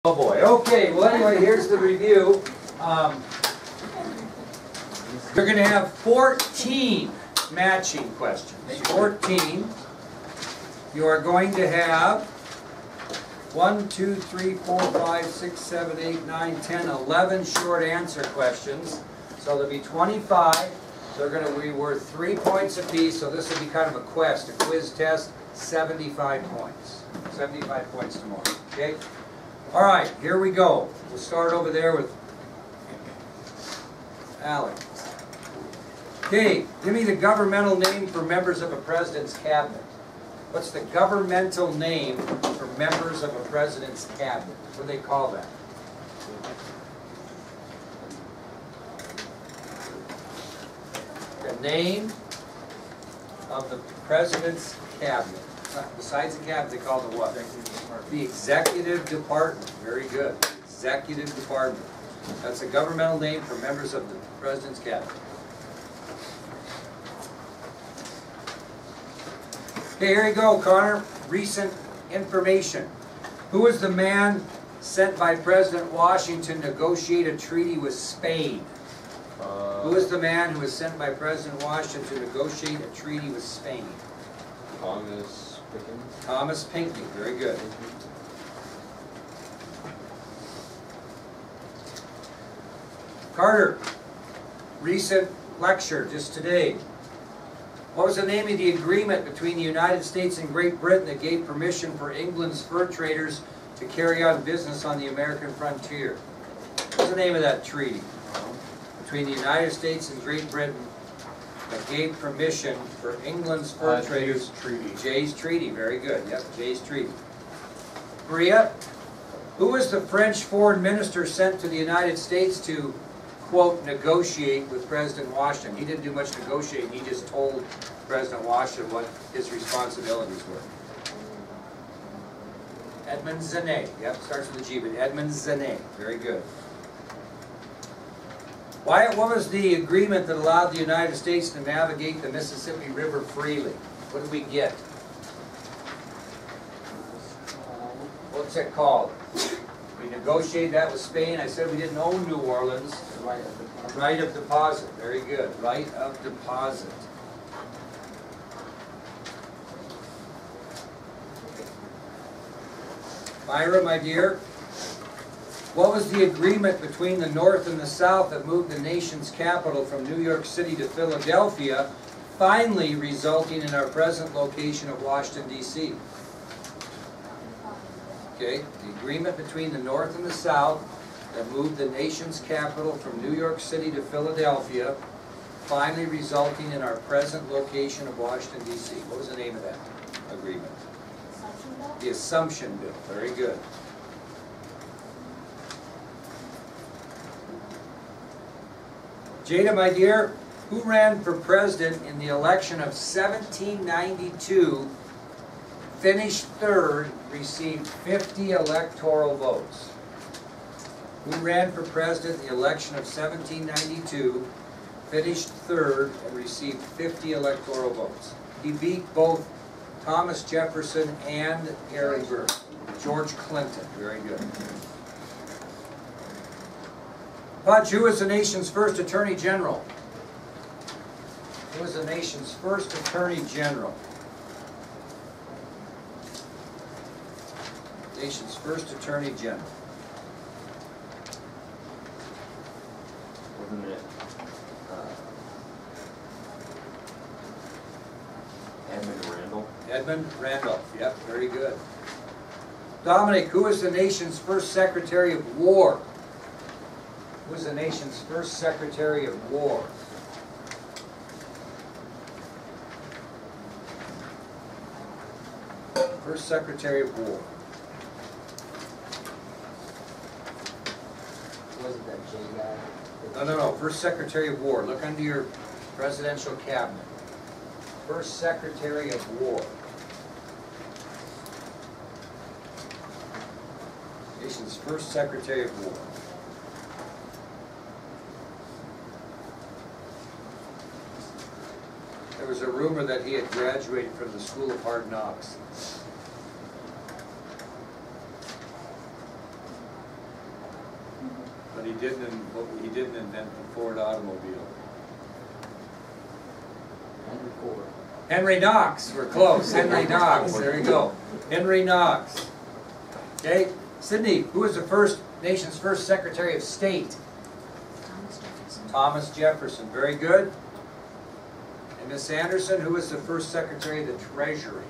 Oh boy. Okay, well anyway, here's the review. You're going to have 14 matching questions. 14. You are going to have 1, 2, 3, 4, 5, 6, 7, 8, 9, 10, 11 short answer questions. So there'll be 25. They're going to be worth 3 points apiece, so this will be kind of a quest, a quiz test, 75 points. 75 points tomorrow. Okay? All right, here we go. We'll start over there with Alex. Okay, give me the governmental name for members of a president's cabinet. What's the governmental name for members of a president's cabinet? What do they call that? The name of the president's cabinet. Besides the cabinet, they call it the what? The executive department. Very good. Executive department. That's a governmental name for members of the president's cabinet. Okay, here you go, Connor. Recent information. Who was the man sent by President Washington to negotiate a treaty with Spain? Who was the man who was sent by President Washington to negotiate a treaty with Spain? Thomas Pinckney. Very good. Carter, recent lecture just today. What was the name of the agreement between the United States and Great Britain that gave permission for England's fur traders to carry on business on the American frontier? What's the name of that treaty between the United States and Great Britain that gave permission for England's fur traders? Jay's Treaty. Jay's Treaty, very good. Yep, Jay's Treaty. Maria, who was the French foreign minister sent to the United States to, quote, negotiate with President Washington? He didn't do much negotiating, he just told President Washington what his responsibilities were. Edmund Zenay. Yep, starts with a G, but Edmund Zenay. Very good. What was the agreement that allowed the United States to navigate the Mississippi River freely? What did we get? What's it called? We negotiated that with Spain. I said we didn't own New Orleans. Right of deposit. Very good. Right of deposit. Myra, my dear, what was the agreement between the North and the South that moved the nation's capital from New York City to Philadelphia, finally resulting in our present location of Washington, D.C.? Okay, the agreement between the North and the South that moved the nation's capital from New York City to Philadelphia, finally resulting in our present location of Washington, D.C. What was the name of that agreement? Assumption Bill? The Assumption Bill. Very good. Jada, my dear, who ran for president in the election of 1792, finished third, received 50 electoral votes? Who ran for president in the election of 1792, finished third, and received 50 electoral votes? He beat both Thomas Jefferson and Aaron Burr. George Clinton. Very good. Pudge, who was the nation's first Attorney General? Who was the nation's first Attorney General? Nation's first Attorney General. Wasn't it Edmund Randall? Edmund Randolph. Yep, very good. Dominic, who was the nation's first Secretary of War? Who was the nation's first Secretary of War? First Secretary of War. Wasn't that Jay guy? No. First Secretary of War. Look under your presidential cabinet. First Secretary of War. Nation's first Secretary of War. There was a rumor that he had graduated from the School of Hard Knocks. But he didn't invent the Ford automobile. Henry Ford. Henry Knox, we're close. Henry Knox, there you go. Henry Knox. Okay, Sydney, who was the nation's first Secretary of State? Thomas Jefferson, very good. And Miss Anderson, who was the first Secretary of the Treasury?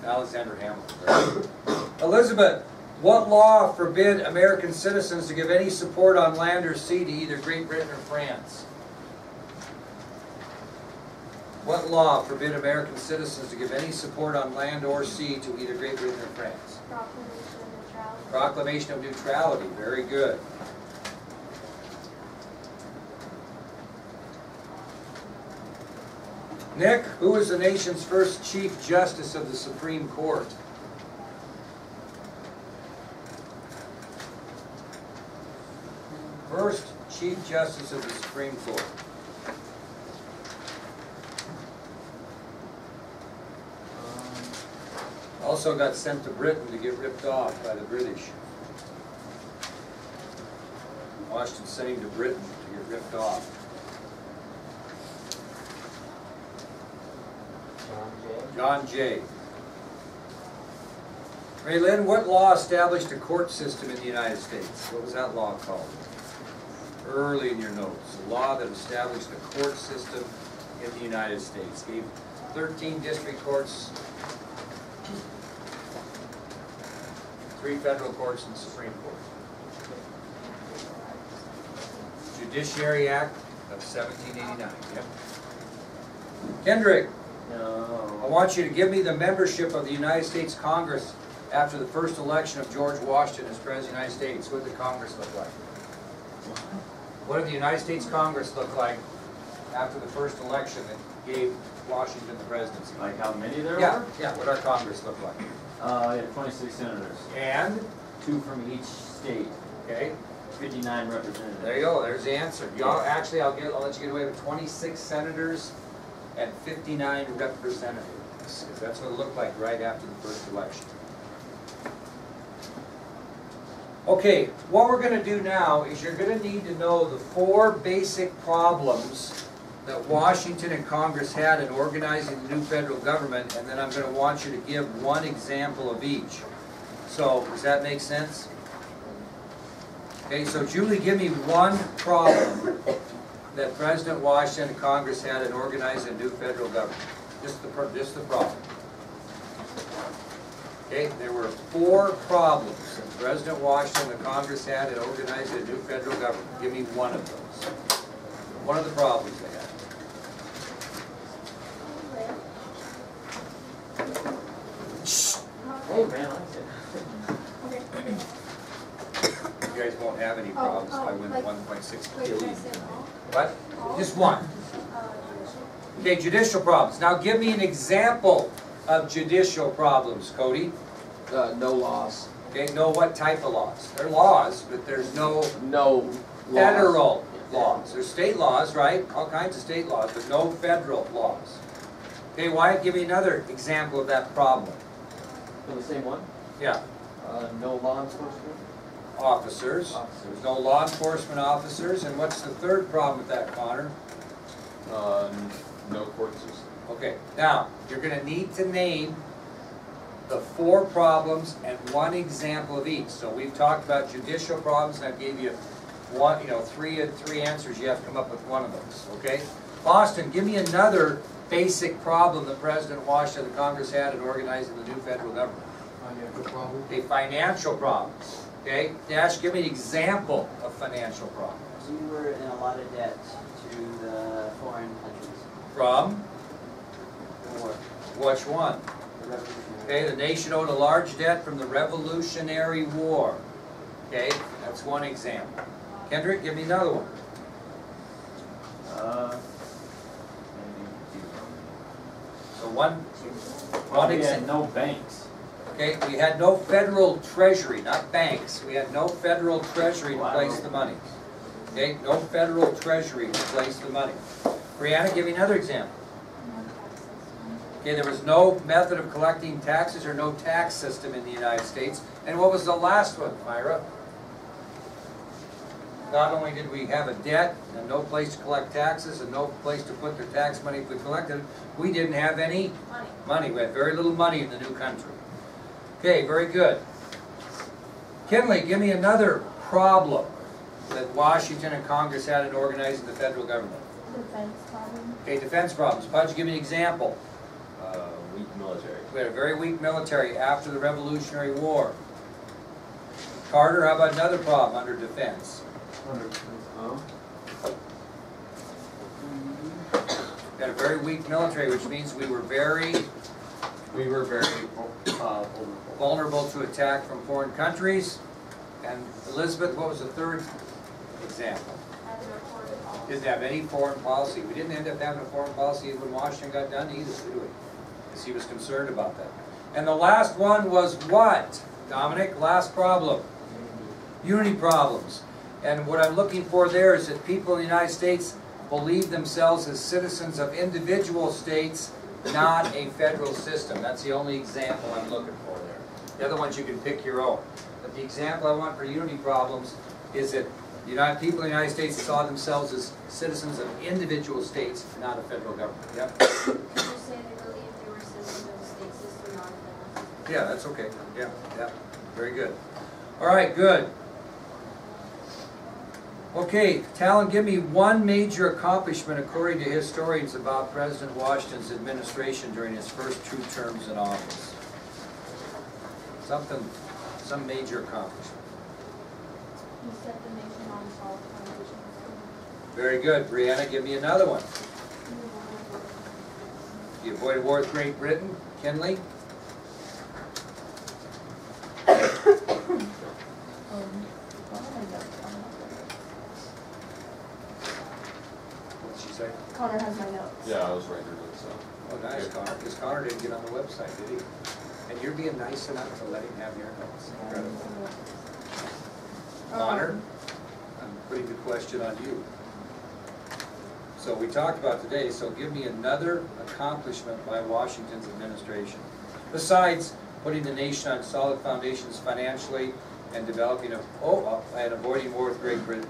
Alexander Hamilton, very good. Elizabeth, what law forbid American citizens to give any support on land or sea to either Great Britain or France? What law forbid American citizens to give any support on land or sea to either Great Britain or France? Proclamation of Neutrality. Proclamation of Neutrality, very good. Nick, who was the nation's first Chief Justice of the Supreme Court? First Chief Justice of the Supreme Court. Also got sent to Britain to get ripped off by the British. Washington sent him to Britain to get ripped off. John Jay. Ray Lynn, what law established a court system in the United States? What was that law called? Early in your notes. A law that established a court system in the United States. Gave 13 district courts, 3 federal courts, and the Supreme Court. Judiciary Act of 1789. Yep. Kendrick. No. I want you to give me the membership of the United States Congress after the first election of George Washington as President of the United States. What did the Congress look like? What did the United States Congress look like after the first election that gave Washington the presidency? Like how many there Yeah, were? yeah, what our Congress look like. Yeah, 26 senators. And, 2 from each state. okay, 59 representatives. there you go, there's the answer. Y'all, actually, I'll let you get away with 26 senators and 59 representatives, because that's what it looked like right after the first election. Okay, what we're going to do now is you're going to need to know the 4 basic problems that Washington and Congress had in organizing the new federal government, and then I'm going to want you to give 1 example of each. So, does that make sense? Okay, so Julie, give me 1 problem that President Washington and Congress had in organizing a new federal government. Just the problem. Okay, there were 4 problems that President Washington and Congress had in organizing a new federal government. Give me 1 of those. One of the problems they had. Hey man, I said. You guys won't have any problems if I win like- 1.6 Wait, billion. can I say all? What? Just 1. Okay, judicial problems. Now give me an example of judicial problems, Cody. No laws. Okay, know what type of laws? They're laws, but there's no No laws. federal laws. There's state laws, right? All kinds of state laws, but no federal laws. Okay, Wyatt, give me another example of that problem. For the same one? Yeah, No law enforcement? officers. There's no law enforcement officers. And what's the third problem with that, Connor? No court system. Okay, now, you're going to need to name the 4 problems and 1 example of each. So we've talked about judicial problems, and I gave you 3 answers. You have to come up with 1 of those, okay? Boston, give me another basic problem that President Washington and Congress had in organizing the new federal government. Financial problem? Okay, financial problems. Okay, Dash, give me an example of financial problems. We were in a lot of debt to the foreign countries. From War. which one? The Revolutionary. Okay, the nation owed a large debt from the Revolutionary War. Okay, that's 1 example. Kendrick, give me another one. Maybe. So one Well, we example. had no banks. Okay, we had no federal treasury, not banks. We had no federal treasury to place the money. Okay, no federal treasury to place the money. Brianna, give me another example. Okay, there was no method of collecting taxes or no tax system in the United States. And what was the last one, Myra? not only did we have a debt and no place to collect taxes and no place to put their tax money if we collected it, we didn't have any money. We had very little money in the new country. Okay, very good. Kinley, give me another problem that Washington and Congress had in organizing the federal government. Defense problem. Okay, defense problems. Pudge, give me an example. Weak military. We had a very weak military after the Revolutionary War. Carter, how about another problem under defense? We had a very weak military, which means we were very vulnerable to attack from foreign countries. And Elizabeth, what was the third example? Didn't have any foreign policy. We didn't end up having a foreign policy when Washington got done either, did we? Because he was concerned about that. And the last one was what? Dominic, last problem. Unity problems. And what I'm looking for there is that people in the United States believe themselves as citizens of individual states, not a federal system. That's the only example I'm looking for there. The other ones you can pick your own. But the example I want for unity problems is that people in the United States saw themselves as citizens of individual states, not a federal government. Yep. Did you say they believe they were citizens of the state system, not a federal? Yeah, that's okay. Yeah, yeah. Very good. All right, good. Okay, Talon, give me one major accomplishment according to historians about President Washington's administration during his first 2 terms in office. Some major accomplishment. You set the nation on solid foundation. Very good. Brianna, give me another one. You avoided war with Great Britain. Kinley? What'd she say? Connor has my notes. Yeah, I was writing it, so. Oh, nice, Connor. Because Connor didn't get on the website, did he? And you're being nice enough to let him have your notes. Incredible. Connor, I'm putting the question on you. So we talked about today, so give me another accomplishment by Washington's administration. Besides putting the nation on solid foundations financially and developing and avoiding war with Great Britain.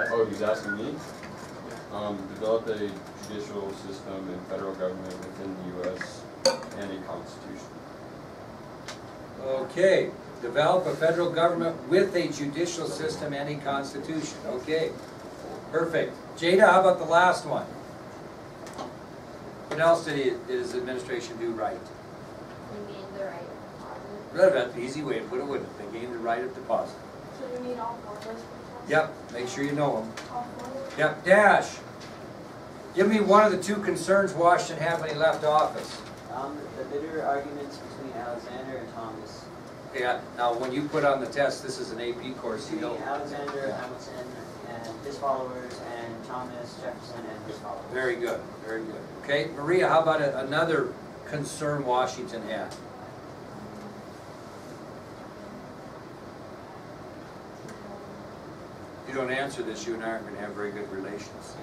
Oh, he's asking me? Develop a judicial system and federal government within the U.S. and a constitution. Okay, develop a federal government with a judicial system and a constitution. Okay, perfect. Jada, how about the last one? What else did his administration do right? They gained the right of deposit. That's the easy way to put it, wouldn't it? They gained the right of deposit. So you need all 4 of those? Yep, make sure you know them. All 4? Yep, Dash. Give me one of the 2 concerns Washington had when he left office. The bitter arguments between Alexander and Thomas. Yeah, now when you put on the test, this is an AP course, you Between know. Alexander, Hamilton, and his followers, and Thomas Jefferson and his followers. Very good, very good. Okay, Maria, how about another concern Washington had? If you don't answer this, you and I aren't going to have very good relations.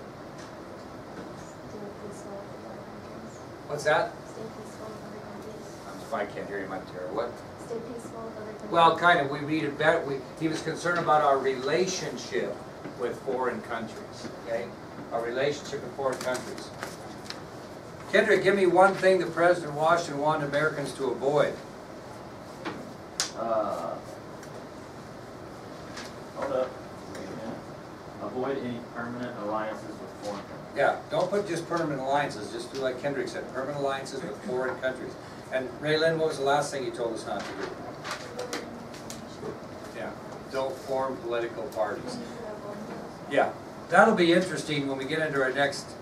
What's that? Stay peaceful with other countries. If I can't hear you, I'm terrible. What? Stay peaceful with other countries. Well, kind of. We needed better. He was concerned about our relationship with foreign countries. Okay, our relationship with foreign countries. Kendrick, give me one thing that President Washington wanted Americans to avoid. Hold up. Wait a minute. Avoid any permanent alliances with foreign countries. Yeah, don't put just permanent alliances. Just do like Kendrick said, permanent alliances with foreign countries. And Raylyn, what was the last thing you told us not to do? Yeah, don't form political parties. Yeah, that'll be interesting when we get into our next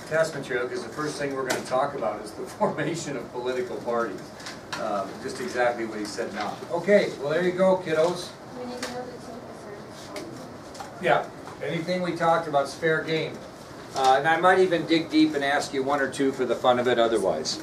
test material, because the first thing we're going to talk about is the formation of political parties. Just exactly what he said now. Okay, well there you go, kiddos. We need to know the 2 concerns. Yeah, anything we talked about is fair game. And I might even dig deep and ask you 1 or 2 for the fun of it otherwise.